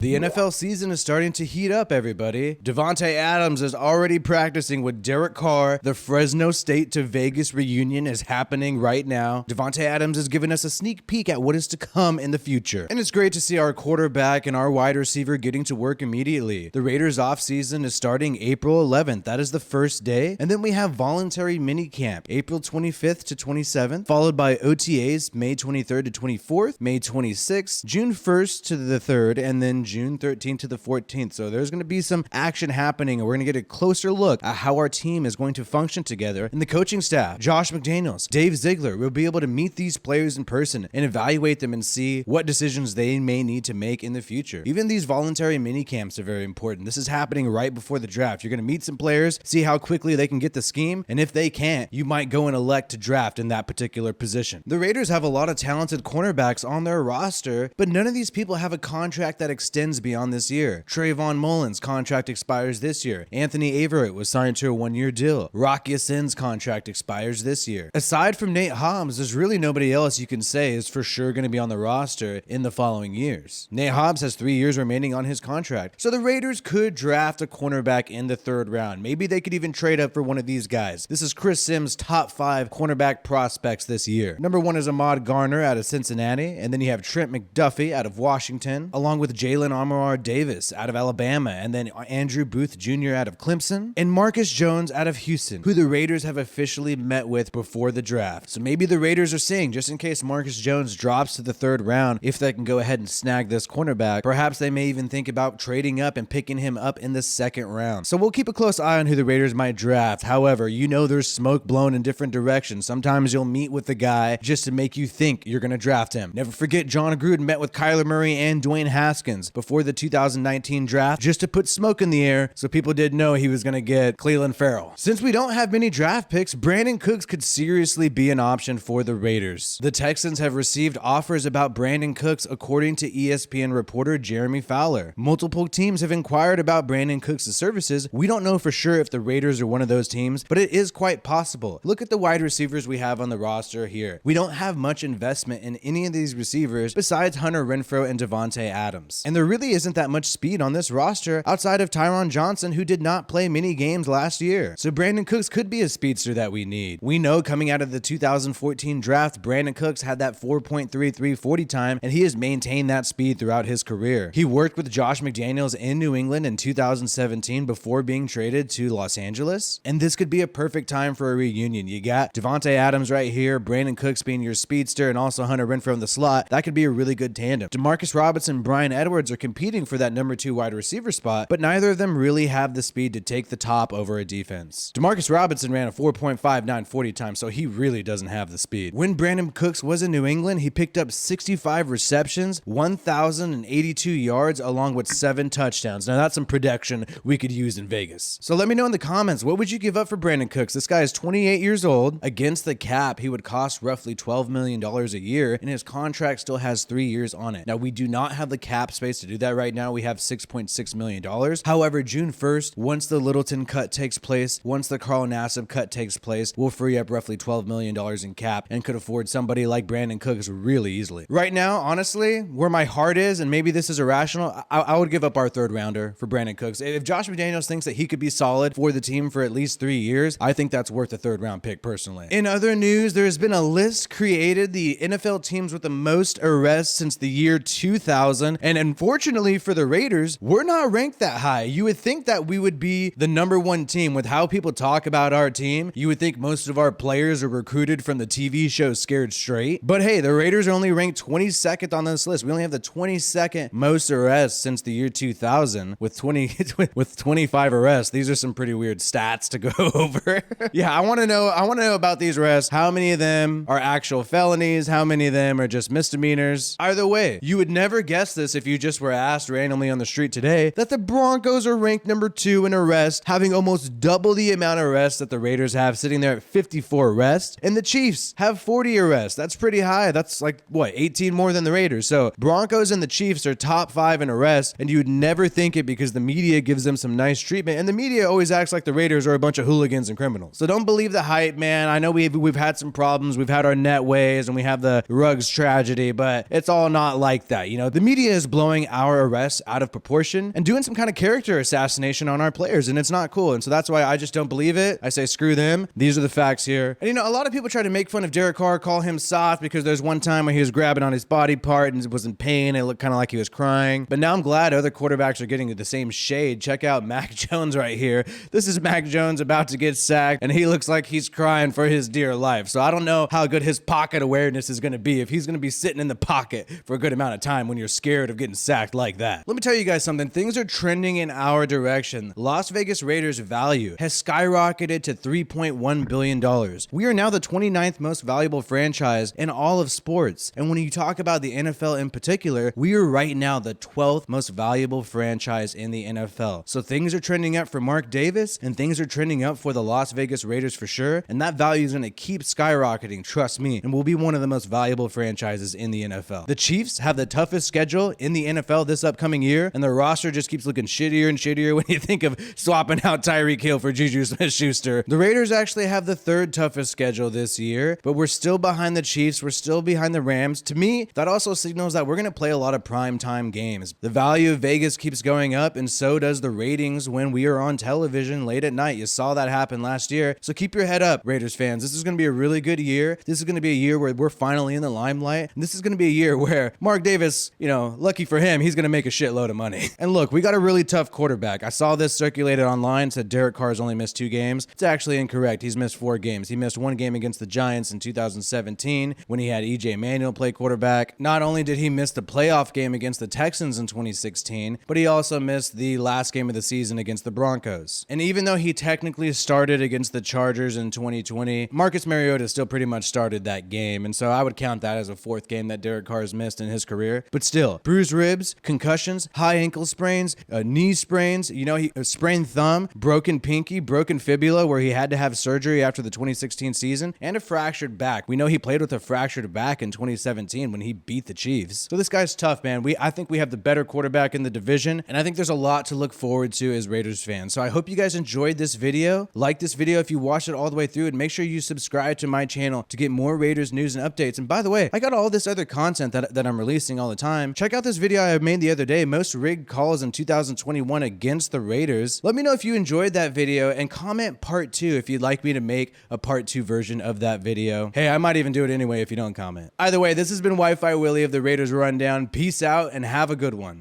The NFL season is starting to heat up, everybody. Davante Adams is already practicing with Derek Carr. The Fresno State to Vegas reunion is happening right now. Davante Adams has given us a sneak peek at what is to come in the future. And it's great to see our quarterback and our wide receiver getting to work immediately. The Raiders offseason is starting April 11th. That is the first day. And then we have voluntary minicamp, April 25th to 27th, followed by OTAs, May 23rd to 24th, May 26th, June 1st to the 3rd, and then June 13th to the 14th. So there's going to be some action happening, and we're going to get a closer look at how our team is going to function together. And the coaching staff, Josh McDaniels, Dave Ziegler, will be able to meet these players in person and evaluate them and see what decisions they may need to make in the future. Even these voluntary mini camps are very important. This is happening right before the draft. You're going to meet some players, see how quickly they can get the scheme, and if they can't, you might go and elect to draft in that particular position. The Raiders have a lot of talented cornerbacks on their roster, but none of these people have a contract that extends beyond this year. Trayvon Mullen's contract expires this year. Anthony Averett was signed to a one-year deal. Rocky Asin's contract expires this year. Aside from Nate Hobbs, there's really nobody else you can say is for sure going to be on the roster in the following years. Nate Hobbs has 3 years remaining on his contract, so the Raiders could draft a cornerback in the 3rd round. Maybe they could even trade up for one of these guys. This is Chris Sims' top 5 cornerback prospects this year. Number 1 is Ahmad Garner out of Cincinnati, and then you have Trent McDuffie out of Washington, along with Jalen Amar Davis out of Alabama, and then Andrew Booth Jr. out of Clemson, and Marcus Jones out of Houston, who the Raiders have officially met with before the draft. So maybe the Raiders are saying, just in case Marcus Jones drops to the 3rd round, if they can go ahead and snag this cornerback, perhaps they may even think about trading up and picking him up in the 2nd round. So we'll keep a close eye on who the Raiders might draft. However, you know there's smoke blown in different directions. Sometimes you'll meet with the guy just to make you think you're going to draft him. Never forget John Gruden met with Kyler Murray and Dwayne Haskins before the 2019 draft just to put smoke in the air so people didn't know he was going to get Clelin Ferrell. Since we don't have many draft picks, Brandin Cooks could seriously be an option for the Raiders. The Texans have received offers about Brandin Cooks according to ESPN reporter Jeremy Fowler. Multiple teams have inquired about Brandin Cooks' services. We don't know for sure if the Raiders are one of those teams, but it is quite possible. Look at the wide receivers we have on the roster here. We don't have much investment in any of these receivers besides Hunter Renfrow and Davante Adams. And there really isn't that much speed on this roster outside of Tyron Johnson, who did not play many games last year. So Brandin Cooks could be a speedster that we need. We know coming out of the 2014 draft, Brandin Cooks had that 4.33 40 time, and he has maintained that speed throughout his career. He worked with Josh McDaniels in New England in 2017 before being traded to Los Angeles, and this could be a perfect time for a reunion. You got Davante Adams right here, Brandin Cooks being your speedster, and also Hunter Renfrow in the slot. That could be a really good tandem. Demarcus Robinson and Bryan Edwards are competing for that number 2 wide receiver spot, but neither of them really have the speed to take the top over a defense. Demarcus Robinson ran a 4.59 40 time, so he really doesn't have the speed. When Brandin Cooks was in New England, he picked up 65 receptions, 1,082 yards, along with 7 touchdowns. Now that's some production we could use in Vegas. So let me know in the comments, what would you give up for Brandin Cooks? This guy is 28 years old. Against the cap, he would cost roughly $12 million a year, and his contract still has 3 years on it. Now, we do not have the cap space to do that right now. We have $6.6 million. However, June 1st, once the Littleton cut takes place, once the Carl Nassib cut takes place, we'll free up roughly $12 million in cap and could afford somebody like Brandin Cooks really easily. Right now, honestly, where my heart is, and maybe this is irrational, I would give up our 3rd rounder for Brandin Cooks. If Josh McDaniels thinks that he could be solid for the team for at least 3 years, I think that's worth a 3rd round pick personally. In other news, there has been a list created, the NFL teams with the most arrests since the year 2000, and unfortunately for the Raiders, we're not ranked that high. You would think that we would be the number 1 team with how people talk about our team. You would think most of our players are recruited from the TV show Scared Straight, but hey, the Raiders are only ranked 22nd on this list. We only have the 22nd most arrests since the year 2000 with 25 arrests. These are some pretty weird stats to go over. Yeah, I want to know about these arrests. How many of them are actual felonies? How many of them are just misdemeanors? Either way, you would never guess this if you just were asked randomly on the street today that the Broncos are ranked number 2 in arrests, having almost double the amount of arrests that the Raiders have, sitting there at 54 arrests, and the Chiefs have 40 arrests. That's pretty high. That's like, what, 18 more than the Raiders. So Broncos and the Chiefs are top 5 in arrests, and you would never think it because the media gives them some nice treatment, and the media always acts like the Raiders are a bunch of hooligans and criminals. So don't believe the hype, man. I know we've had some problems. We've had our net ways, and we have the Ruggs tragedy, but it's all not like that. You know, the media is blowing our arrests out of proportion and doing some kind of character assassination on our players, and it's not cool. And so that's why I just don't believe it. I say screw them. These are the facts here. And a lot of people try to make fun of Derek Carr, call him soft, because there's one time when he was grabbing on his body part and was in pain. It looked kind of like he was crying. But now I'm glad other quarterbacks are getting the same shade. Check out Mac Jones right here. This is Mac Jones about to get sacked, and he looks like he's crying for his dear life. So I don't know how good his pocket awareness is going to be if he's going to be sitting in the pocket for a good amount of time when you're scared of getting sacked like that. Let me tell you guys something. Things are trending in our direction. Las Vegas Raiders value has skyrocketed to $3.1 billion. We are now the 29th most valuable franchise in all of sports. And when you talk about the NFL in particular, we are right now the 12th most valuable franchise in the NFL. So things are trending up for Mark Davis, and things are trending up for the Las Vegas Raiders for sure. And that value is going to keep skyrocketing, trust me, and will be one of the most valuable franchises in the NFL. The Chiefs have the toughest schedule in the NFL this upcoming year, and their roster just keeps looking shittier and shittier when you think of swapping out Tyreek Hill for Juju Smith-Schuster. The Raiders actually have the third toughest schedule this year, but we're still behind the Chiefs. We're still behind the Rams. To me, that also signals that we're going to play a lot of primetime games. The value of Vegas keeps going up, and so does the ratings when we are on television late at night. You saw that happen last year. So keep your head up, Raiders fans. This is going to be a really good year. This is going to be a year where we're finally in the limelight. And this is going to be a year where Mark Davis, lucky for him, he's going to make a shitload of money. And look, we got a really tough quarterback. I saw this circulated online, said Derek Carr's only missed 2 games. It's actually incorrect. He's missed 4 games. He missed 1 game against the Giants in 2017 when he had EJ Manuel play quarterback. Not only did he miss the playoff game against the Texans in 2016, but he also missed the last game of the season against the Broncos. And even though he technically started against the Chargers in 2020, Marcus Mariota still pretty much started that game. And so I would count that as a 4th game that Derek Carr's missed in his career. But still, bruised ribs, concussions, high ankle sprains, knee sprains, he sprained thumb, broken pinky, broken fibula where he had to have surgery after the 2016 season, and a fractured back. We know he played with a fractured back in 2017 when he beat the Chiefs. So this guy's tough, man. I think we have the better quarterback in the division, and I think there's a lot to look forward to as Raiders fans. So I hope you guys enjoyed this video. Like this video if you watched it all the way through, and make sure you subscribe to my channel to get more Raiders news and updates. And by the way, I got all this other content that I'm releasing all the time. Check out this video I made the other day, most rigged calls in 2021 against the Raiders. Let me know if you enjoyed that video, and comment part 2 if you'd like me to make a part 2 version of that video. Hey, I might even do it anyway if you don't comment. Either way, this has been WiFiWillie of the Raiders Rundown. Peace out and have a good one.